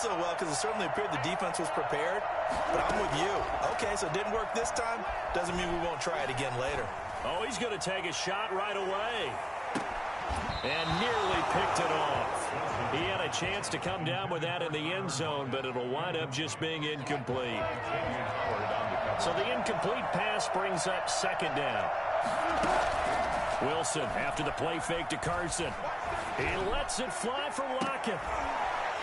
So well, because it certainly appeared the defense was prepared, but I'm with you. Okay, so it didn't work this time. Doesn't mean we won't try it again later. Oh, he's going to take a shot right away. And nearly picked it off. He had a chance to come down with that in the end zone, but it'll wind up just being incomplete. So the incomplete pass brings up second down. Wilson after the play fake to Carson. He lets it fly for Lockett.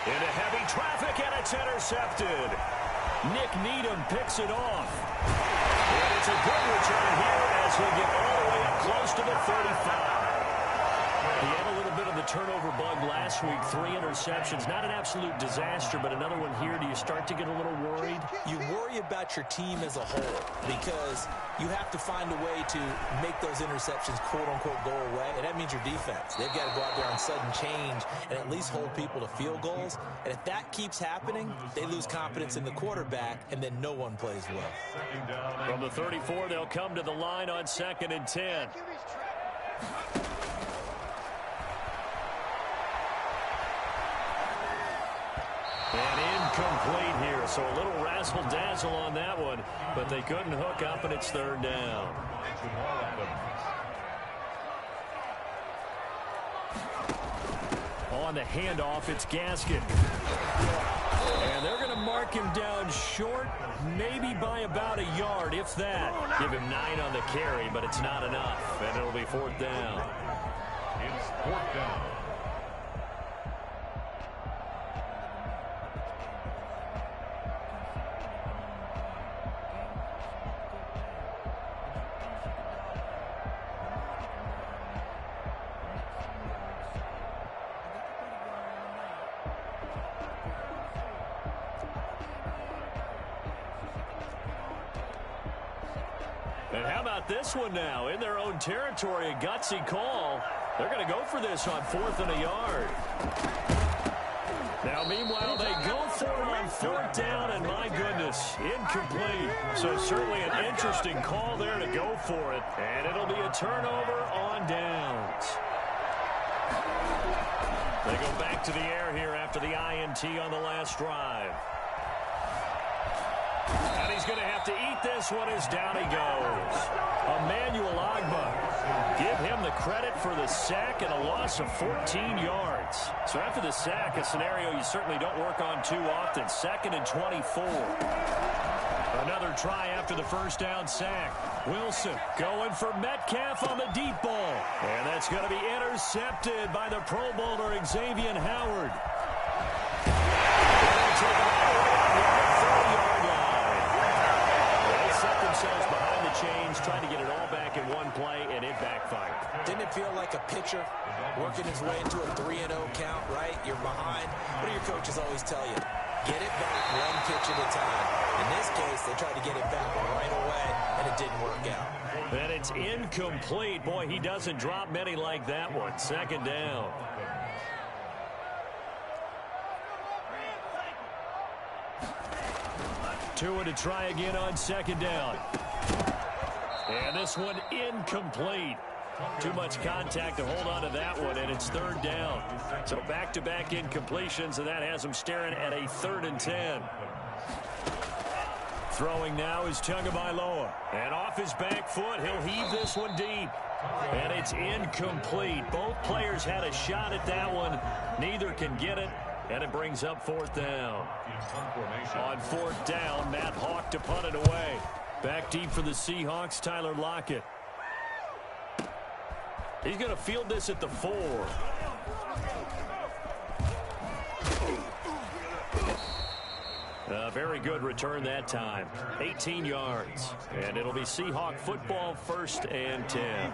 Into heavy traffic, and it's intercepted. Nick Needham picks it off. And it's a good return here as he'll get all the way up close to the 35. He had a little bit of the turnover bug last week, 3 interceptions. Not an absolute disaster, but another one here. Do you start to get a little worried? You worry about your team as a whole because you have to find a way to make those interceptions, quote-unquote, go away, and that means your defense. They've got to go out there on sudden change and at least hold people to field goals. And if that keeps happening, they lose confidence in the quarterback, and then no one plays well. From the 34, they'll come to the line on 2nd and 10. And incomplete here, so a little razzle-dazzle on that one, but they couldn't hook up, and it's 3rd down. On the handoff, it's Gaskin. And they're going to mark him down short, maybe by about a yard, if that. Give him 9 on the carry, but it's not enough, and it'll be 4th down. It's 4th down. And how about this one now? In their own territory, a gutsy call. They're going to go for this on 4th and a yard. Now, meanwhile, they go for it on 4th down, and my goodness, incomplete. So certainly an interesting call there to go for it. And it'll be a turnover on downs. They go back to the air here after the INT on the last drive. And he's going to have to eat this one as down he goes. Emmanuel Ogbah. Give him the credit for the sack and a loss of 14 yards. So after the sack, a scenario you certainly don't work on too often. 2nd and 24. Another try after the first down sack. Wilson going for Metcalf on the deep ball. And that's going to be intercepted by the Pro Bowler Xavier Howard. Themselves behind the chains, trying to get it all back in one play, and it backfired. Didn't it feel like a pitcher working his way into a 3-0 count, right? You're behind. What do your coaches always tell you? Get it back one pitch at a time. In this case, they tried to get it back right away, and it didn't work out. And it's incomplete. Boy, he doesn't drop many like that one. 2nd down. Tua to try again on 2nd down. And this one incomplete. Too much contact to hold on to that one, and it's 3rd down. So back-to-back incompletions, and that has him staring at a 3rd and 10. Throwing now is Tagovailoa. And off his back foot, he'll heave this one deep. And it's incomplete. Both players had a shot at that one. Neither can get it. And it brings up 4th down. On 4th down, Matt Hawk to punt it away. Back deep for the Seahawks, Tyler Lockett. He's going to field this at the 4. A very good return that time. 18 yards. And it'll be Seahawk football, 1st and 10.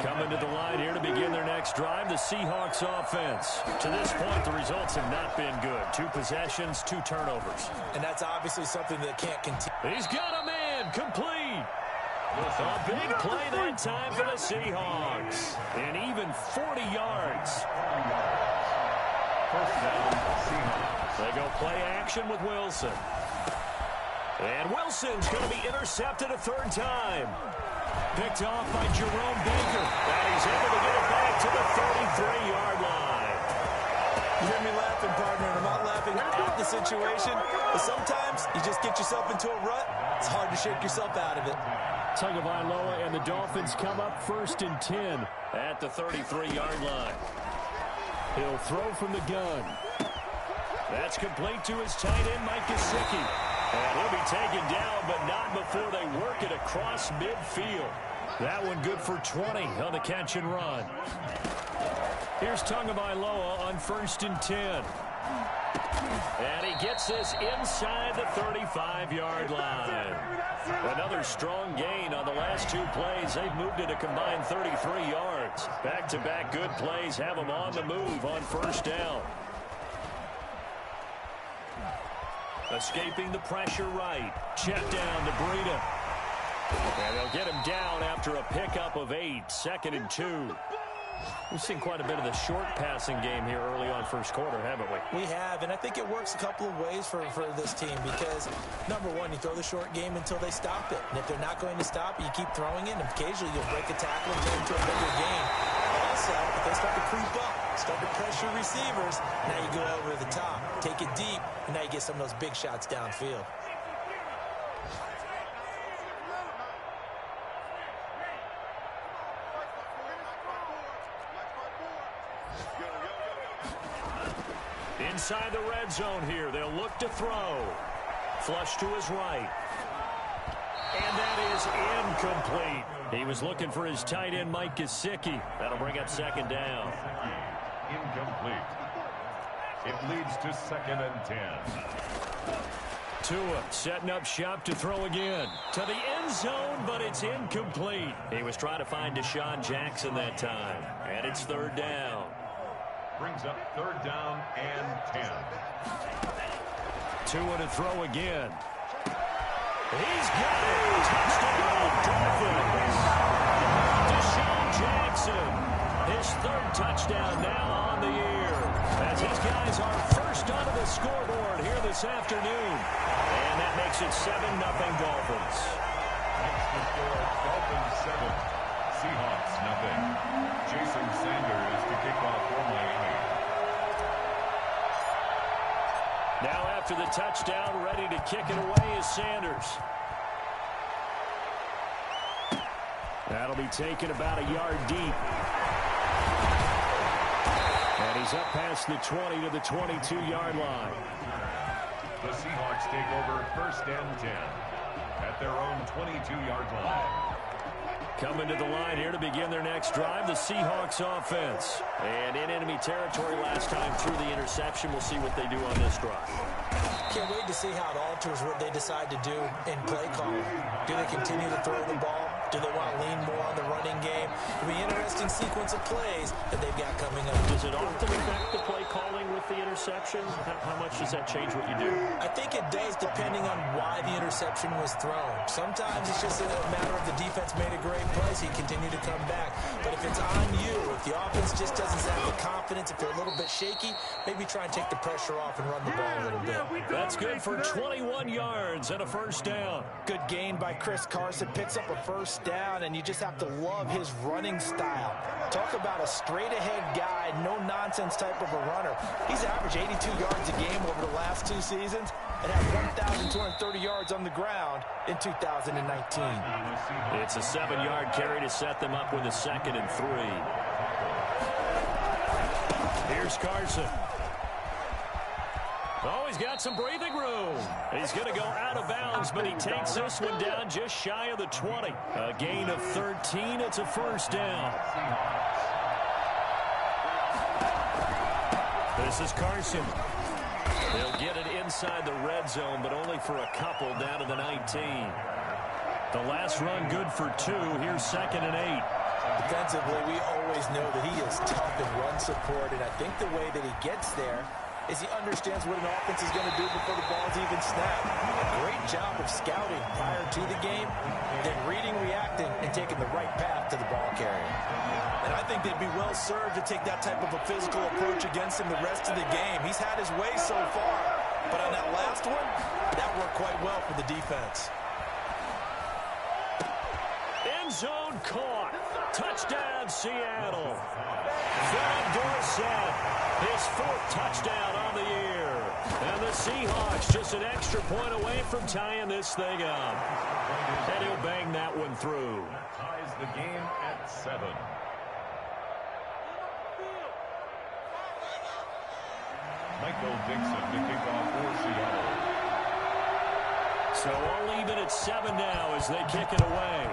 Coming to the line here to begin their next drive, the Seahawks offense. To this point, the results have not been good. 2 possessions, 2 turnovers. And that's obviously something that can't continue. He's got a man, complete. A big play that time for the Seahawks. And even 40 yards. 1st down, Seahawks. They go play action with Wilson. And Wilson's going to be intercepted a 3rd time. Picked off by Jerome Baker. And he's able to get it back to the 33-yard line. You hear me laughing, partner, and I'm not laughing laughing at the situation, but sometimes you just get yourself into a rut. It's hard to shake yourself out of it. Tagovailoa and the Dolphins come up 1st and 10 at the 33-yard line. He'll throw from the gun. That's complete to his tight end, Mike Gesicki. And he'll be taken down, but not before they work it across midfield. That one good for 20 on the catch and run. Here's Tagovailoa on 1st and 10. And he gets this inside the 35-yard line. Another strong gain on the last 2 plays. They've moved it a combined 33 yards. Back-to-back good plays have them on the move on 1st down. Escaping the pressure right. Check down to Breida. And they'll get him down after a pickup of 8. 2nd and 2. We've seen quite a bit of the short passing game here early on 1st quarter, haven't we? We have, and I think it works a couple of ways for this team because, number one, you throw the short game until they stop it. And if they're not going to stop it, you keep throwing it, and occasionally you'll break a tackle and turn into a bigger game. Also, if they start to creep up, start to pressure receivers, now you go over the top, take it deep, and now you get some of those big shots downfield. Inside the red zone here, they'll look to throw. Flush to his right. And that is incomplete. He was looking for his tight end, Mike Gesicki. That'll bring up 2nd down. Incomplete. It leads to 2nd and 10. Tua setting up shop to throw again. To the end zone, but it's incomplete. He was trying to find Deshaun Jackson that time. And it's 3rd down. Brings up 3rd down and 10. Tua to throw again. He's got it. Touchdown, Dolphins. Deshaun Jackson. His 3rd touchdown now on the year. As his guys are first onto the scoreboard here this afternoon. And that makes it 7-0 Dolphins. Next to score, Dolphins 7. Seahawks 0. Jason Sanders to kick off for Miami. Now after the touchdown, ready to kick it away is Sanders. That'll be taken about a yard deep. And he's up past the 20 to the 22-yard line. The Seahawks take over 1st and 10 at their own 22-yard line. Coming to the line here to begin their next drive, the Seahawks offense. And in enemy territory last time through the interception. We'll see what they do on this drive. Can't wait to see how it alters what they decide to do in play calling. Do they continue to throw the ball? Do they want to lean more on the running game? It'll be an interesting sequence of plays that they've got coming up. Does it often affect the play calling with the interception? How much does that change what you do? I think it does depending on why the interception was thrown. Sometimes it's just a matter of the defense made a great play, so you continue to come back. But if it's on you, if the offense just doesn't have the confidence, if they're a little bit shaky, maybe try and take the pressure off and run the ball a little bit. That's good for 21 yards and a 1st down. Good gain by Chris Carson. Picks up a 1st down, and you just have to love his running style. Talk about a straight-ahead guy, no-nonsense type of a runner. He's averaged 82 yards a game over the last 2 seasons and had 1,230 yards on the ground in 2019. It's a 7-yard carry to set them up with a 2nd and 3. Here's Carson. Oh, he's got some breathing room. He's going to go out of bounds, but he takes this one down just shy of the 20. A gain of 13. It's a 1st down. This is Carson. They'll get it inside the red zone, but only for a couple down to the 19. The last run good for 2. Here's 2nd and 8. Defensively, we always know that he is tough in run support, and I think the way that he gets there is he understands what an offense is going to do before the ball's even snapped. A great job of scouting prior to the game, then reading, reacting, and taking the right path to the ball carrier. And I think they'd be well served to take that type of a physical approach against him the rest of the game. He's had his way so far, but on that last one, that worked quite well for the defense. End zone caught. Touchdown, Seattle. Philip Dorsett, his 4th touchdown on the year. And the Seahawks just an extra point away from tying this thing up. And he'll bang that one through. That ties the game at 7. Michael Dixon to kick off for Seattle. So all even at 7 now as they kick it away.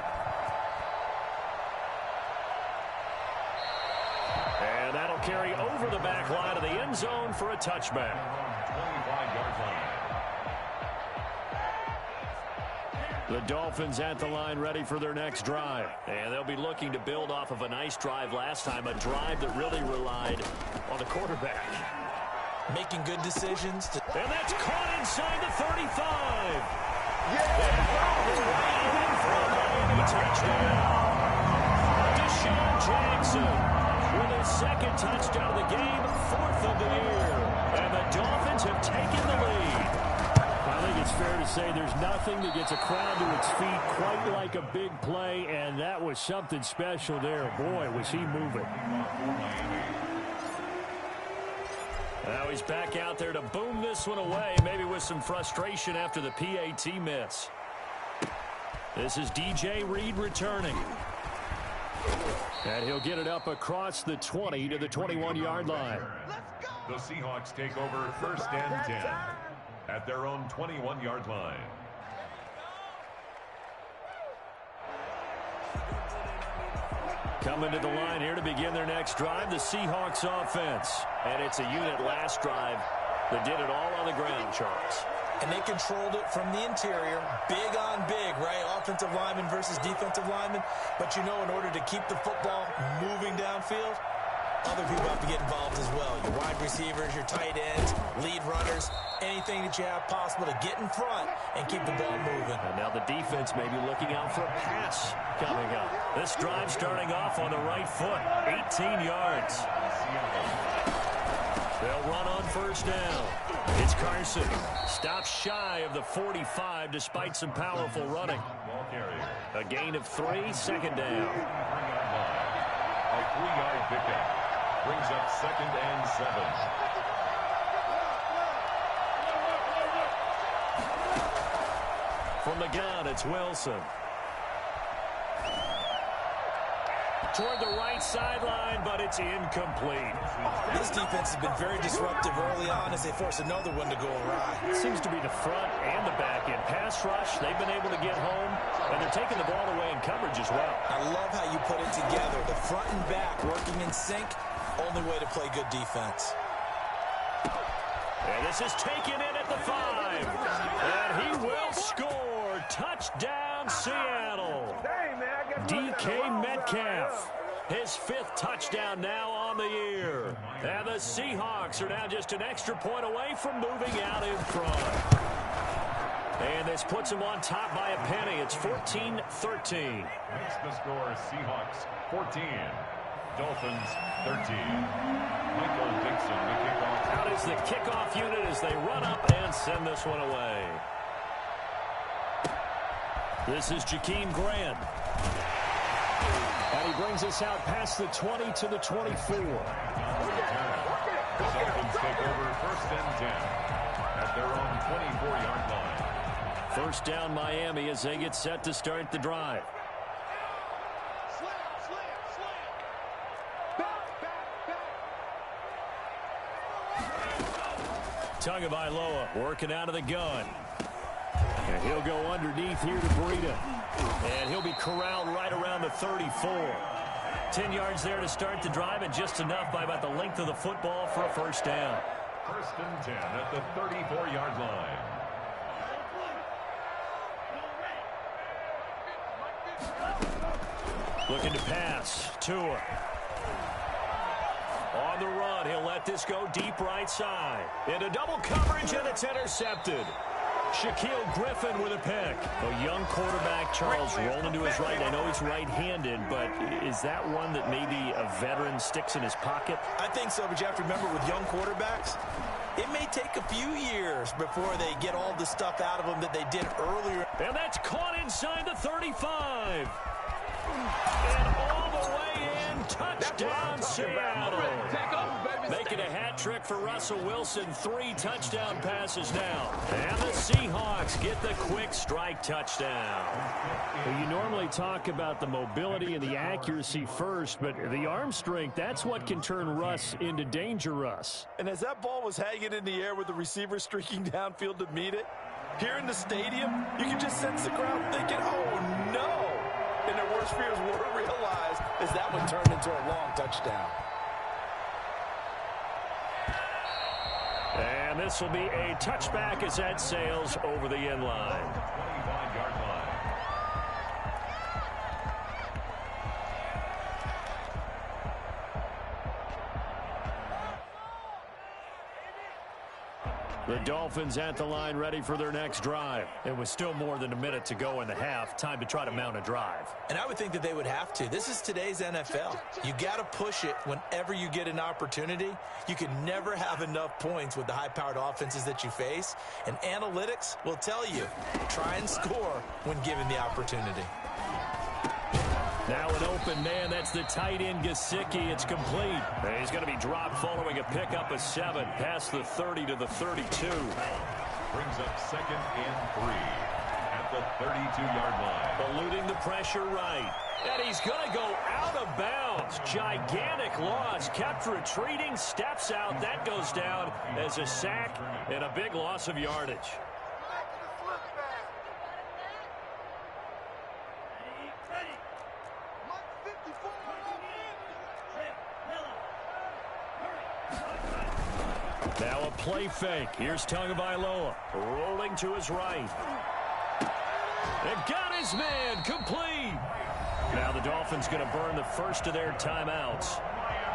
And that'll carry over the back line of the end zone for a touchback. 25-yard line. The Dolphins at the line ready for their next drive. And they'll be looking to build off of a nice drive last time, a drive that really relied on the quarterback. Making good decisions. And that's caught inside the 35. Touchdown. Deshaun Jackson with his second touchdown of the game, 4th of the year. And the Dolphins have taken the lead. I think it's fair to say there's nothing that gets a crowd to its feet quite like a big play, and that was something special there. Boy, was he moving. Now he's back out there to boom this one away, maybe with some frustration after the PAT miss. This is DJ Reed returning. And he'll get it up across the 20 to the 21-yard line. The Seahawks take over 1st and 10 at their own 21-yard line. Coming to the line here to begin their next drive, the Seahawks offense. And it's a unit last drive that did it all on the ground, Charles. And they controlled it from the interior, big on big, right? Offensive lineman versus defensive lineman. But you know, in order to keep the football moving downfield, other people have to get involved as well. Your wide receivers, your tight ends, lead runners, anything that you have possible to get in front and keep the ball moving. And now the defense may be looking out for a pass coming up. This drive starting off on the right foot, 18 yards. They'll run on 1st down. It's Carson. Stops shy of the 45 despite some powerful running. A gain of 3, 2nd down. A 3-yard pickup. Brings up 2nd and 7. From the gun, it's Wilson. Toward the right sideline, but it's incomplete. This defense has been very disruptive early on as they force another one to go awry. It seems to be the front and the back end. Pass rush, they've been able to get home, and they're taking the ball away in coverage as well. I love how you put it together. The front and back working in sync, only way to play good defense. And this is taken in at the 5. And he will score. Touchdown, Seattle. DK Metcalf. His 5th touchdown now on the year. And the Seahawks are now just an extra point away from moving out in front. And this puts them on top by a penny. It's 14-13. Makes the score Seahawks 14. Dolphins 13. Michael Dixon the kickoff. Out is the kickoff unit as they run up and send this one away. This is Jakeem Grant. And he brings us out past the 20 to the 24. The Dolphins take over 1st and 10 at their own 24-yard line. 1st down Miami as they get set to start the drive. Tagovailoa working out of the gun. And he'll go underneath here to Breida. And he'll be corralled right around the 34. 10 yards there to start the drive, and just enough by about the length of the football for a 1st down. 1st and 10 at the 34-yard line. Looking to pass. Tua. On the run, he'll let this go deep right side. Into double coverage, and it's intercepted. Shaquille Griffin with a pick. A young quarterback, Charles, rolling to his right. I know he's right-handed, but is that one that maybe a veteran sticks in his pocket? I think so, but you have to remember with young quarterbacks, it may take a few years before they get all the stuff out of them that they did earlier. And that's caught inside the 35. And all the way in, touchdown Seattle. Making a hat trick for Russell Wilson. 3 touchdown passes now. And the Seahawks get the quick strike touchdown. Well, you normally talk about the mobility and the accuracy first, but the arm strength, that's what can turn Russ into danger Russ. And as that ball was hanging in the air with the receiver streaking downfield to meet it, here in the stadium, you can just sense the crowd thinking, oh, no. And their worst fears were realized as that one turned into a long touchdown. And this will be a touchback as that sails over the end line. 25-yard line. The Dolphins at the line ready for their next drive. It was still more than a minute to go in the half. Time to try to mount a drive. And I would think that they would have to. This is today's NFL. You got to push it whenever you get an opportunity. You can never have enough points with the high-powered offenses that you face. And analytics will tell you, try and score when given the opportunity. Now an open man. That's the tight end, Gesicki. It's complete. He's going to be dropped following a pickup of 7. Past the 30 to the 32. Brings up 2nd and 3 at the 32-yard line. Eluding the pressure right. And he's going to go out of bounds. Gigantic loss. Kept retreating. Steps out. That goes down as a sack and a big loss of yardage. Now a play fake. Here's Tagovailoa rolling to his right. And got his man complete. Now the Dolphins going to burn the first of their timeouts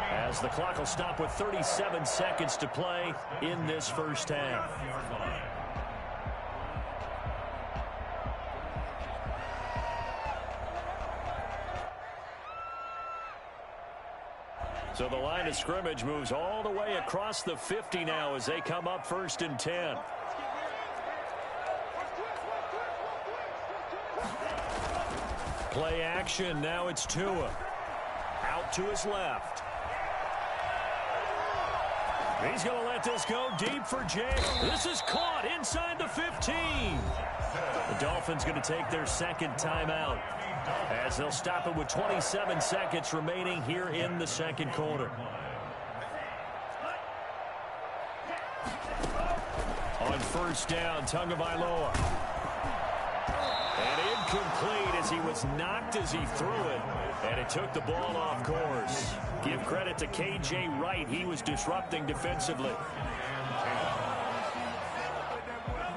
as the clock will stop with 37 seconds to play in this first half. So the line of scrimmage moves all the way across the 50 now as they come up 1st and 10. Play action. Now it's Tua. Out to his left. He's going to let this go deep for Jake. This is caught inside the 15. The Dolphins going to take their second timeout as they'll stop it with 27 seconds remaining here in the second quarter. On first down, Tagovailoa. And incomplete as he was knocked as he threw it. And it took the ball off course. Give credit to K.J. Wright. He was disrupting defensively.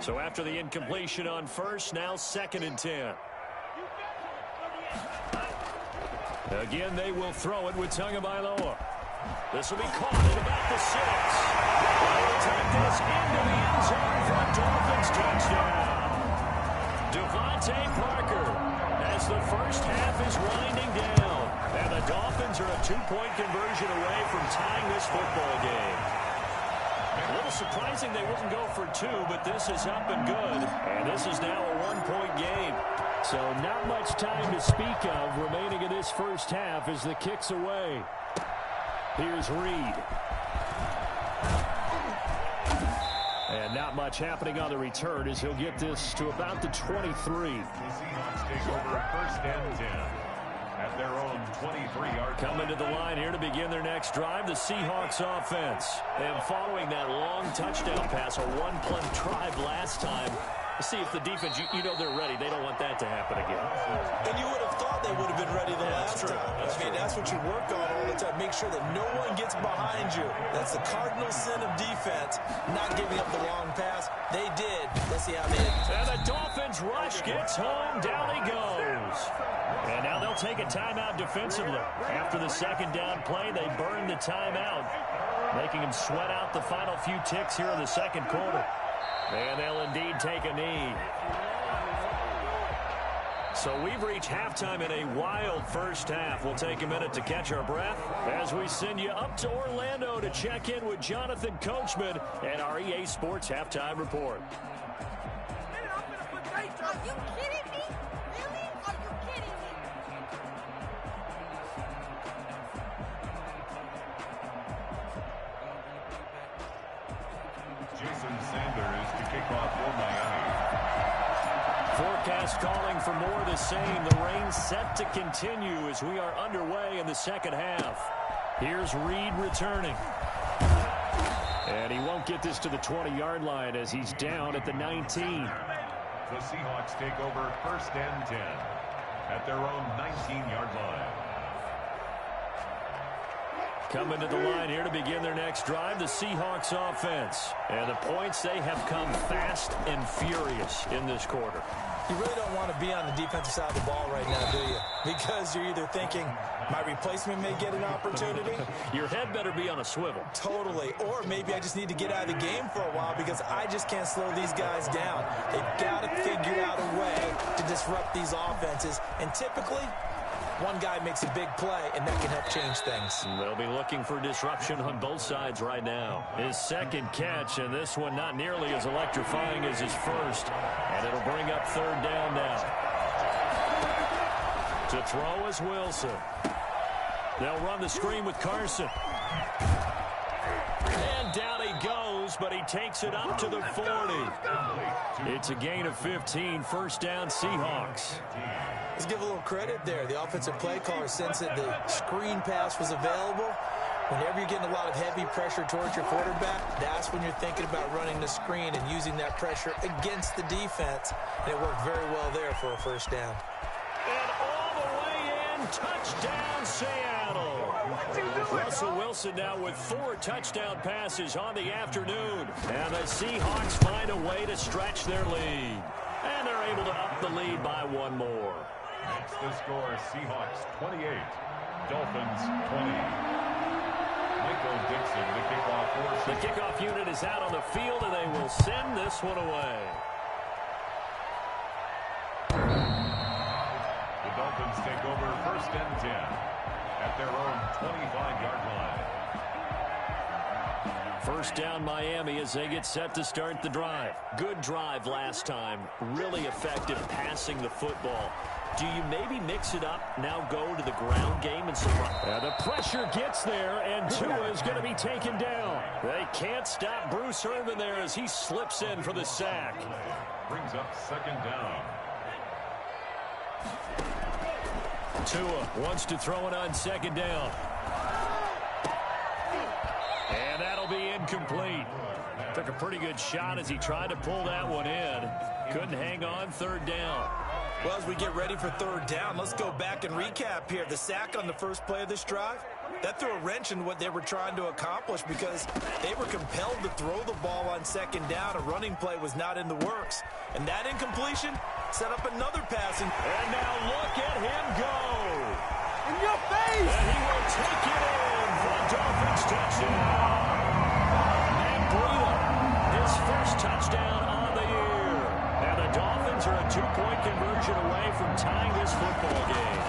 So after the incompletion on first, now 2nd and 10. Again, they will throw it with Tagovailoa. This will be caught at about the 6. They will take this into the end zone for a Dolphins touchdown. Devontae Parker as the first half is winding down. And the Dolphins are a 2-point conversion away from tying this football game. A little surprising they wouldn't go for 2, but this is up and good. And this is now a 1-point game. So not much time to speak of remaining in this first half as the kick's away. Here's Reed. And not much happening on the return as he'll get this to about the 23. The Seahawks take over 1st and 10 at their own 23-yard. Coming to the line here to begin their next drive, the Seahawks offense. And following that long touchdown pass, a 1-play drive last time, see if the defense, you know they're ready. They don't want that to happen again. And you would have thought they would have been ready the last time. That's what you work on all the time. Make sure that no one gets behind you. That's the cardinal sin of defense, not giving up the long pass. They did. Let's see how they did. And the Dolphins rush gets home. Down he goes. And now they'll take a timeout defensively. After the second down play, they burn the timeout, making them sweat out the final few ticks here in the second quarter. And they'll indeed take a knee. So we've reached halftime in a wild first half. We'll take a minute to catch our breath as we send you up to Orlando to check in with Jonathan Coachman and our EA Sports Halftime Report. Are you kidding me? Really? Are you kidding me? kickoff for Miami. Forecast calling for more of the same. The rain set to continue as we are underway in the second half. Here's Reed returning. And he won't get this to the 20-yard line as he's down at the 19. The Seahawks take over 1st and 10 at their own 19-yard line. Coming to the line here to begin their next drive, the Seahawks offense. And the points, they have come fast and furious in this quarter. You really don't want to be on the defensive side of the ball right now, do you? Because you're either thinking, my replacement may get an opportunity. Your head better be on a swivel. Totally. Or maybe I just need to get out of the game for a while because I just can't slow these guys down. They've got to figure out a way to disrupt these offenses. And typically, one guy makes a big play, and that can help change things. They'll be looking for disruption on both sides right now. His second catch, and this one not nearly as electrifying as his first. And it'll bring up 3rd down now. To throw is Wilson. They'll run the screen with Carson. And down he goes, but he takes it up to the 40. It's a gain of 15, 1st down Seahawks. Let's give a little credit there. The offensive play caller sensed that the screen pass was available. Whenever you're getting a lot of heavy pressure towards your quarterback, that's when you're thinking about running the screen and using that pressure against the defense. And it worked very well there for a 1st down. And all the way in, touchdown Seattle. Russell Wilson now with 4 touchdown passes on the afternoon. And the Seahawks find a way to stretch their lead. And they're able to up the lead by 1 more. Next the score, Seahawks 28, Dolphins 20. Michael Dixon, the kickoff for The kickoff unit is out on the field, and they will send this one away. The Dolphins take over 1st and 10 at their own 25-yard line. 1st down Miami as they get set to start the drive. Good drive last time. Really effective passing the football. Do you maybe mix it up, now go to the ground game and surprise? The pressure gets there, and Tua is going to be taken down. They can't stop Bruce Irvin there as he slips in for the sack. Brings up 2nd down. Tua wants to throw it on 2nd down. And that'll be incomplete. Took a pretty good shot as he tried to pull that one in. Couldn't hang on 3rd down. Well, as we get ready for 3rd down, let's go back and recap here. The sack on the first play of this drive, that threw a wrench in what they were trying to accomplish because they were compelled to throw the ball on 2nd down. A running play was not in the works. And that incompletion set up another passing. And now look at him go. In your face! And he will take it in for a Dolphins touchdown. Matt Breida, his first touchdown on the year. And the Dolphins are a 2-point conversion away from tying this football game.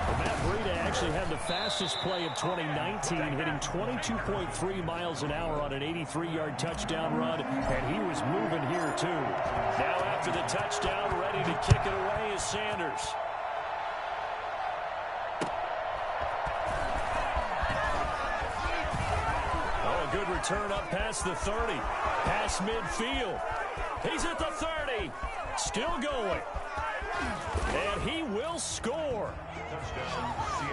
Well, Matt Breida actually had the fastest play of 2019, hitting 22.3 miles an hour on an 83-yard touchdown run, and he was moving here too. Now after the touchdown, ready to kick it away is Sanders. Good return up past the 30. Past midfield. He's at the 30. Still going. And he will score.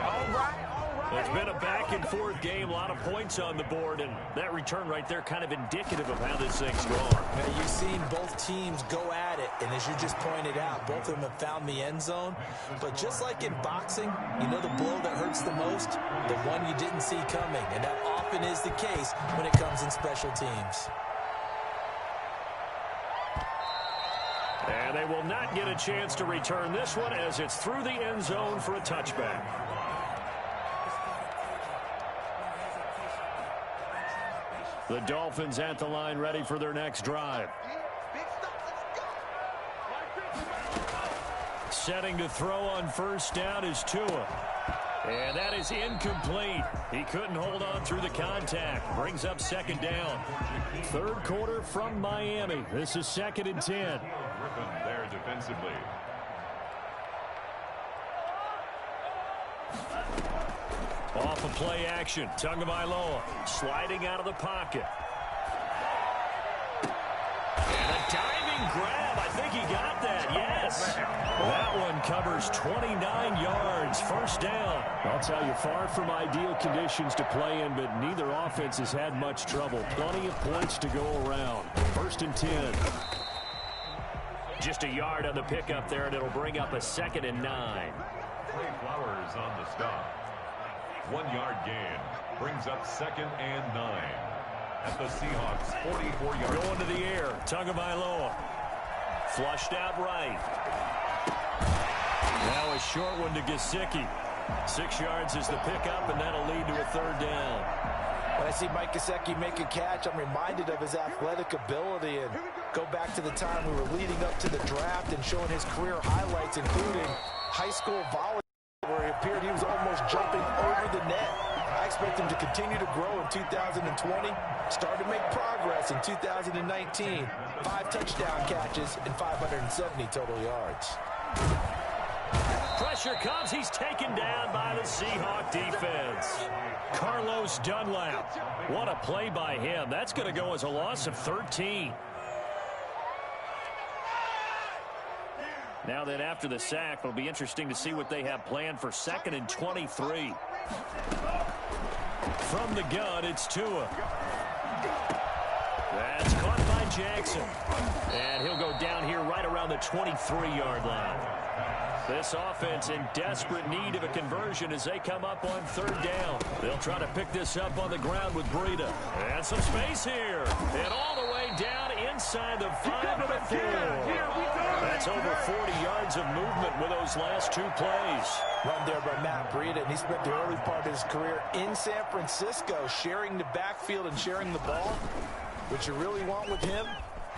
All right. It's been a back-and-forth game. A lot of points on the board. And that return right there kind of indicative of how this thing's going. Now, you've seen both teams go at it. And as you just pointed out, both of them have found the end zone. But just like in boxing, you know the blow that hurts the most? The one you didn't see coming. And that often is the case when it comes in special teams. And they will not get a chance to return this one as it's through the end zone for a touchback. The Dolphins at the line ready for their next drive. Setting to throw on 1st down is Tua. And that is incomplete. He couldn't hold on through the contact. Brings up 2nd down. 3rd quarter from Miami. This is 2nd and 10. Griffin there defensively. Off of play action. Tagovailoa sliding out of the pocket. And a Diving grab. I think he got that. Yes. That one covers 29 yards. First down. I'll tell you, far from ideal conditions to play in, but neither offense has had much trouble. Plenty of points to go around. First and 10. Just a yard on the pickup there, and it'll bring up a 2nd and 9. Trey Flowers on the stop. 1 yard gain. Brings up 2nd and 9. At the Seahawks, 44-yard. Going to the air. Tagovailoa. Flushed out right. Now a short one to Gesicki. 6 yards is the pickup, and that'll lead to a 3rd down. When I see Mike Gesicki make a catch, I'm reminded of his athletic ability, and go back to the time we were leading up to the draft and showing his career highlights, including high school volleyball, where he appeared he was almost jumping over the net. I expect him to continue to grow in 2020, start to make progress in 2019. 5 touchdown catches and 570 total yards. Pressure comes. He's taken down by the Seahawk defense. Carlos Dunlap. What a play by him. That's going to go as a loss of 13. Now then, after the sack, it'll be interesting to see what they have planned for 2nd and 23. From the gun, it's Tua. That's caught by Jackson. And he'll go down here right around the 23-yard line. This offense in desperate need of a conversion as they come up on 3rd down. They'll try to pick this up on the ground with Breida. And some space here. And all the way down inside the 5 to the 4. That's over 40 yards of movement with those last 2 plays. Run there by Matt Breida, and he spent the early part of his career in San Francisco, sharing the backfield and sharing the ball. What you really want with him,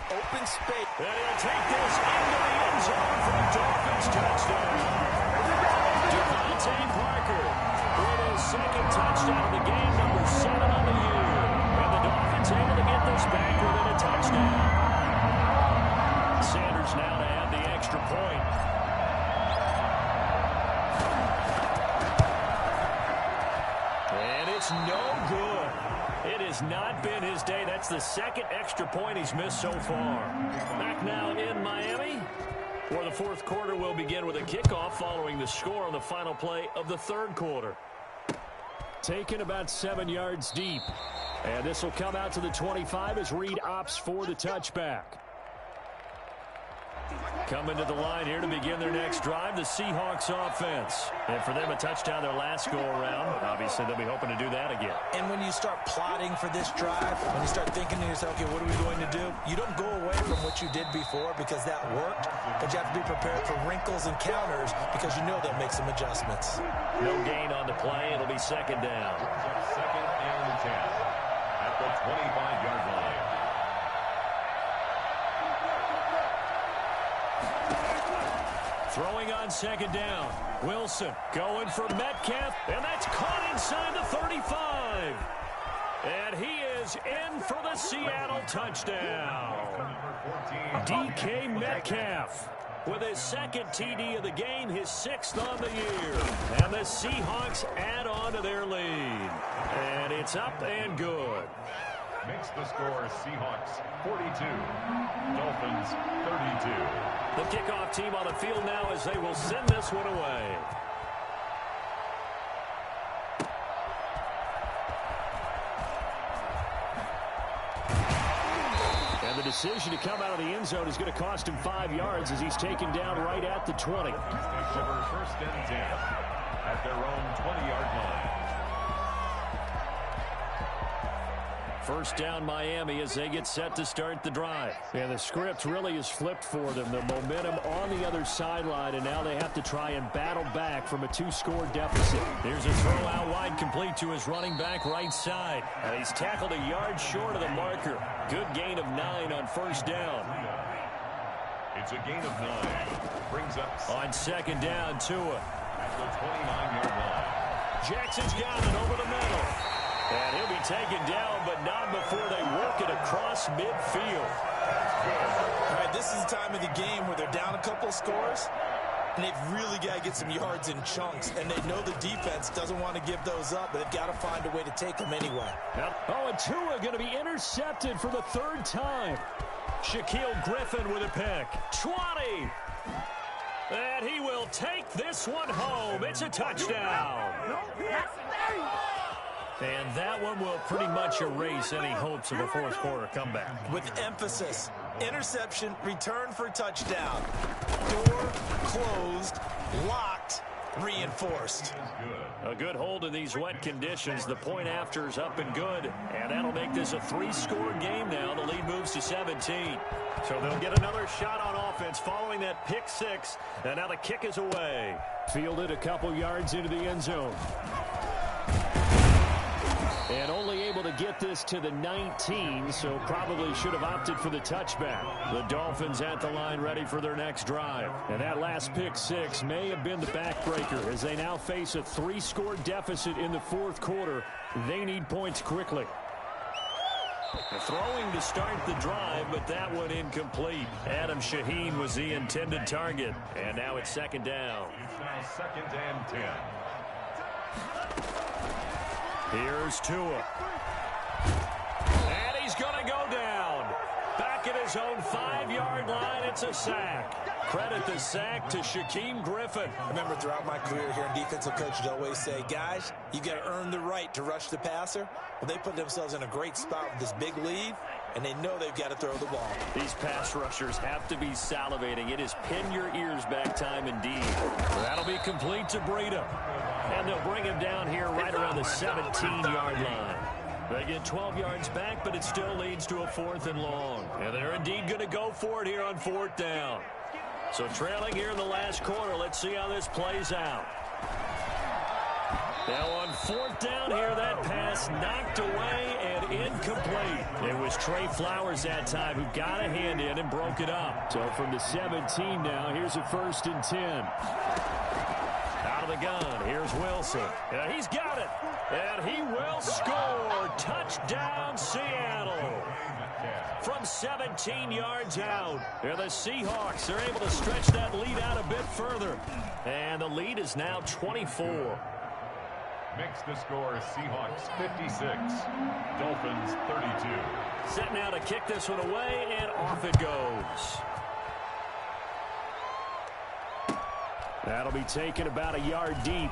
open space. And he'll take this into the end zone for a Dolphins touchdown. Devontae Parker with his 2nd touchdown of the game, number 7 on the year. And the Dolphins able to get this back within a touchdown. Sanders now to add the extra point. And it's no good. It has not been his day. That's the 2nd extra point he's missed so far. Back now in Miami, where the 4th quarter will begin with a kickoff following the score on the final play of the 3rd quarter. Taken about 7 yards deep. And this will come out to the 25 as Reed opts for the touchback. Coming to the line here to begin their next drive, the Seahawks offense. And for them, a touchdown their last go-around. Obviously, they'll be hoping to do that again. And when you start plotting for this drive, when you start thinking to yourself, okay, what are we going to do? You don't go away from what you did before because that worked, but you have to be prepared for wrinkles and counters because you know they'll make some adjustments. No gain on the play. It'll be 2nd down. 2nd and 10 at the 25-yard line. Throwing on 2nd down. Wilson going for Metcalf, and that's caught inside the 35. And he is in for the Seattle touchdown. DK Metcalf with his 2nd TD of the game, his 6th on the year. And the Seahawks add on to their lead. And it's up and good. Makes the score Seahawks 42, Dolphins 32. The kickoff team on the field now as they will send this one away. And the decision to come out of the end zone is going to cost him 5 yards as he's taken down right at the 20. They cover 1st and 10 at their own 20-yard line. First down Miami as they get set to start the drive. Yeah, the script really is flipped for them. The momentum on the other sideline, and now they have to try and battle back from a 2-score deficit. Here's a throw out wide, complete to his running back right side. And he's tackled a yard short of the marker. Good gain of 9 on 1st down. It's a gain of 9. Brings up on 2nd down, Tua. At the 29-yard line. Jackson's got it over the middle. And he'll be taken down, but not before they work it across midfield. All right, this is the time of the game where they're down a couple of scores, and they've really got to get some yards in chunks, and they know the defense doesn't want to give those up, but they've got to find a way to take them anyway. Oh, and Tua going to be intercepted for the 3rd time. Shaquille Griffin with a pick. 20. And he will take this one home. It's a touchdown. And that one will pretty much erase any hopes of a fourth quarter comeback. With emphasis, interception, return for touchdown. Door closed, locked, reinforced. A good hold in these wet conditions. The point after's up and good. And that'll make this a 3-score game now. The lead moves to 17. So they'll get another shot on offense following that pick six. And now the kick is away. Fielded a couple yards into the end zone. And only able to get this to the 19, so probably should have opted for the touchback. The Dolphins at the line ready for their next drive. And that last pick six may have been the backbreaker as they now face a 3-score deficit in the fourth quarter. They need points quickly. Throwing to start the drive, but that one incomplete. Adam Shaheen was the intended target. And now it's second down. It's now second and 10. Here's Tua. And he's going to go down. Back at his own 5-yard line, it's a sack. Credit the sack to Shaquille Griffin. I remember throughout my career here in defensive coach, I'd always say, guys, you got to earn the right to rush the passer. Well, they put themselves in a great spot with this big lead, and they know they've got to throw the ball. These pass rushers have to be salivating. It is pin your ears back time indeed. That'll be complete to Breida. And they'll bring him down here right around the 17-yard line. They get 12 yards back, but it still leads to a 4th and long. And they're indeed going to go for it here on 4th down. So trailing here in the last quarter, let's see how this plays out. Now on 4th down here, that pass knocked away and incomplete. It was Trey Flowers that time who got a hand in and broke it up. So from the 17 now, here's a 1st and 10. Out of the gun, here's Wilson. And he's got it. And he will score. Touchdown, Seattle. From 17 yards out. And the Seahawks are able to stretch that lead out a bit further. And the lead is now 24. Makes the score Seahawks 56, Dolphins 32. Set now to kick this one away, and off it goes. That'll be taken about a yard deep.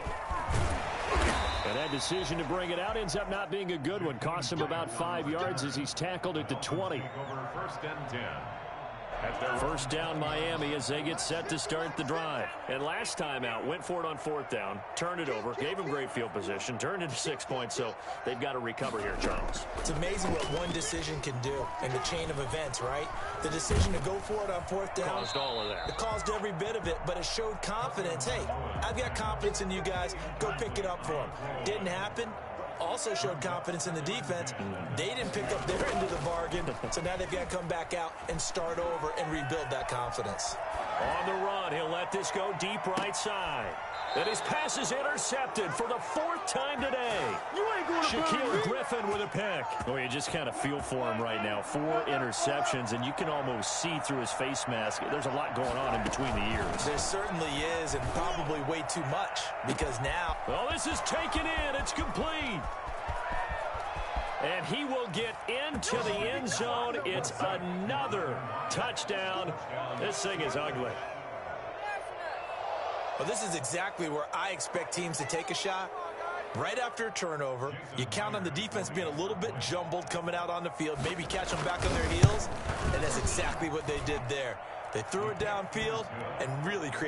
And that decision to bring it out ends up not being a good one. Cost him about 5 yards as he's tackled at the 20. Over 1st and 10. First down Miami as they get set to start the drive. And last time out, went for it on 4th down, turned it over, gave him great field position, turned into 6 points, so they've got to recover here, Charles. It's amazing what one decision can do in the chain of events, right? The decision to go for it on 4th down. Caused all of that. It caused every bit of it, but it showed confidence. Hey, I've got confidence in you guys. Go pick it up for them. Didn't happen. Also showed confidence in the defense. They didn't pick up their end of the bargain, so now they've got to come back out and start over and rebuild that confidence. On the run, he'll let this go deep right side. And his pass is intercepted for the 4th time today. Shaquille Griffin with a pick. Oh, you just kind of feel for him right now. 4 interceptions, and you can almost see through his face mask. There's a lot going on in between the ears. There certainly is, and probably way too much, because now... Well, this is taken in. It's complete. And he will get into the end zone. It's another touchdown. This thing is ugly. Well, this is exactly where I expect teams to take a shot. Right after a turnover, you count on the defense being a little bit jumbled coming out on the field, maybe catch them back on their heels, and that's exactly what they did there. They threw it downfield and really created